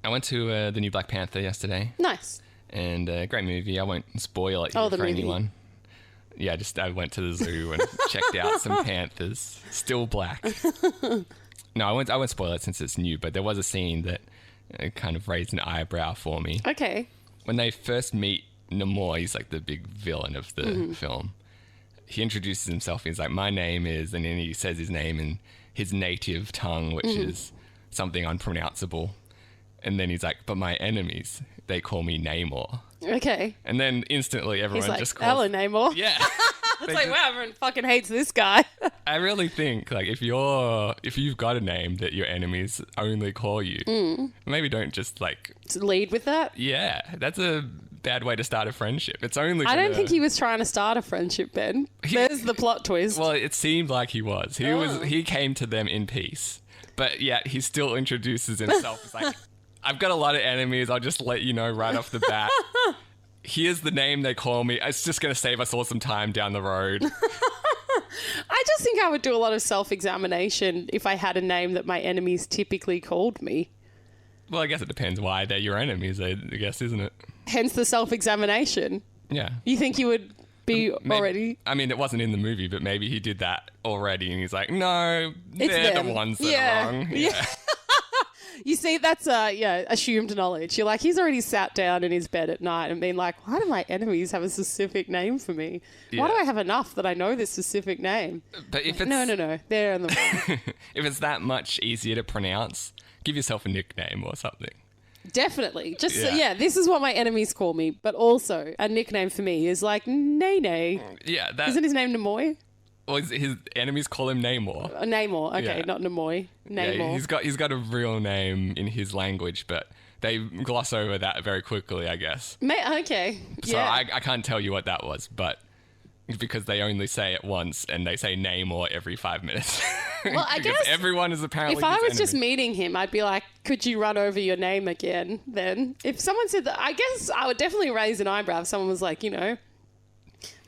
I went to the new Black Panther yesterday. Nice. And great movie. I won't spoil it the for movie. anyone. Yeah, I went to the zoo and checked out some panthers. Still black. No, I won't spoil it since it's new, but there was a scene that kind of raised an eyebrow for me. Okay. When they first meet Namor, he's like the big villain of the film. He introduces himself. He's like, my name is, and then he says his name in his native tongue, which is something unpronounceable. And then he's like, but my enemies, they call me Namor. Okay. And then instantly everyone He's like, just calls... hello, Namor. Yeah. It's like, wow, everyone fucking hates this guy. I really think, like, if you've got a name that your enemies only call you, maybe don't just, like... To lead with that? Yeah, that's a bad way to start a friendship. It's only I don't think he was trying to start a friendship, Ben. There's the plot twist. Well, it seemed like he was. He came to them in peace. But yet he still introduces himself as like... I've got a lot of enemies. I'll just let you know right off the bat. Here's the name they call me. It's just going to save us all some time down the road. I just think I would do a lot of self-examination if I had a name that my enemies typically called me. Well, I guess it depends why they're your enemies, I guess, isn't it? Hence the self-examination. Yeah. You think you would be already... I mean, it wasn't in the movie, but maybe he did that already and he's like, no, they're them. the ones that are wrong. Yeah. You see, that's assumed knowledge. You're like, he's already sat down in his bed at night and been like, why do my enemies have a specific name for me? Why do I have enough that I know this specific name? But if it's... No, they're in the wrong. If it's that much easier to pronounce, give yourself a nickname or something. Definitely. Just, this is what my enemies call me. But also, a nickname for me is like Nene. Yeah. Isn't his name Nemoy? Well, his enemies call him Namor. Namor, okay, Yeah. not Nemoy. Namor. Yeah, he's got a real name in his language, but they gloss over that very quickly, I guess. Okay, So yeah. I can't tell you what that was, but because they only say it once and they say Namor every 5 minutes. Well, I Because guess everyone is apparently if I his was just enemy. meeting him, I'd be like, could you run over your name again then? If someone said that, I guess I would definitely raise an eyebrow if someone was like,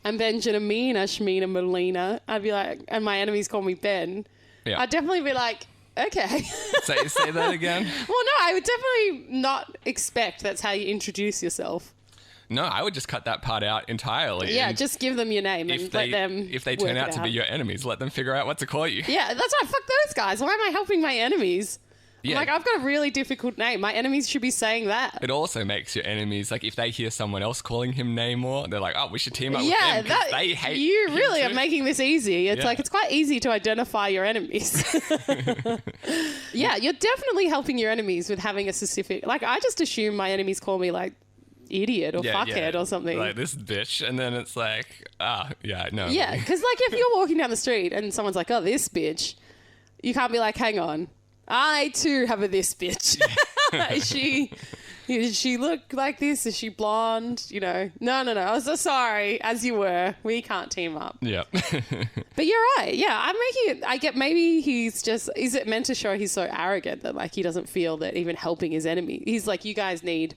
I'm Benjamina Shmina Molina. I'd be like, and my enemies call me Ben. Yeah. I'd definitely be like, okay. Say that again? Well, no, I would definitely not expect that's how you introduce yourself. No, I would just cut that part out entirely. Yeah, and just give them your name and let them if they work turn it out to be your enemies, let them figure out what to call you. Yeah, that's right. Fuck those guys. Why am I helping my enemies? Yeah. Like, I've got a really difficult name. My enemies should be saying that. It also makes your enemies, like, if they hear someone else calling him Namor, they're like, oh, we should team up with them because they hate you him really too. are making this easy. It's Yeah. like, it's quite easy to identify your enemies. Yeah, you're definitely helping your enemies with having a specific... Like, I just assume my enemies call me, like, idiot or fuckhead or something. Like, this bitch. And then it's like, no. Yeah, because, like, if you're walking down the street and someone's like, oh, this bitch, you can't be like, hang on. I, too, have a this bitch. Does she look like this? Is she blonde? No. I was so sorry, as you were. We can't team up. Yeah. But you're right. Yeah, I'm making it... I get maybe he's just... Is it meant to show he's so arrogant that, like, he doesn't feel that even helping his enemy... He's like, you guys need...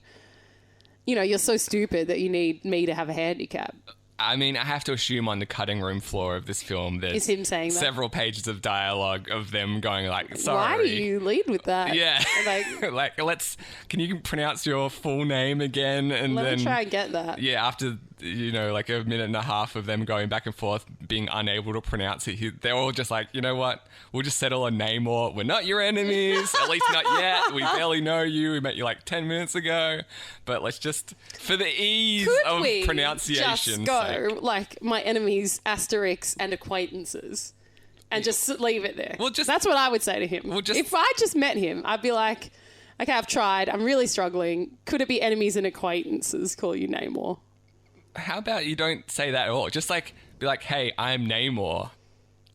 you're so stupid that you need me to have a handicap. I mean, I have to assume on the cutting room floor of this film, there's Is him saying that? several pages of dialogue of them going like, sorry. Why do you lead with that? Yeah. Like, can you pronounce your full name again? And let then me try and get that. Yeah, after, like a minute and a half of them going back and forth, being unable to pronounce it, they're all just like, you know what? We'll just settle on Namor. We're not your enemies. At least not yet. We barely know you. We met you like 10 minutes ago. But let's just, for the ease of we pronunciation. just go, like, my enemies, asterisks, and acquaintances, and just leave it there? Well, That's what I would say to him. If I just met him, I'd be like, okay, I've tried. I'm really struggling. Could it be enemies and acquaintances call you Namor? How about you don't say that at all? Just like, be like, hey, I'm Namor.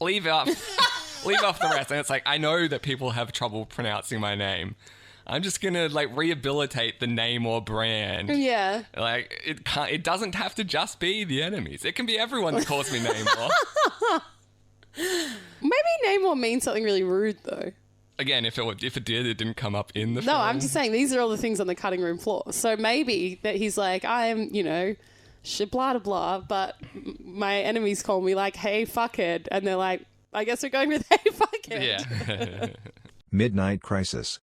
Leave off the rest. And it's like, I know that people have trouble pronouncing my name. I'm just gonna like rehabilitate the Namor brand. Yeah. Like it doesn't have to just be the enemies. It can be everyone that calls me Namor. Maybe Namor means something really rude though. Again, if it did, it didn't come up in the film. No, I'm just saying these are all the things on the cutting room floor. So maybe that he's like, I am, blah, blah, blah, but my enemies call me like, hey, fuckhead. And they're like, I guess we're going with hey, fuckhead. Yeah. Midnight Crisis.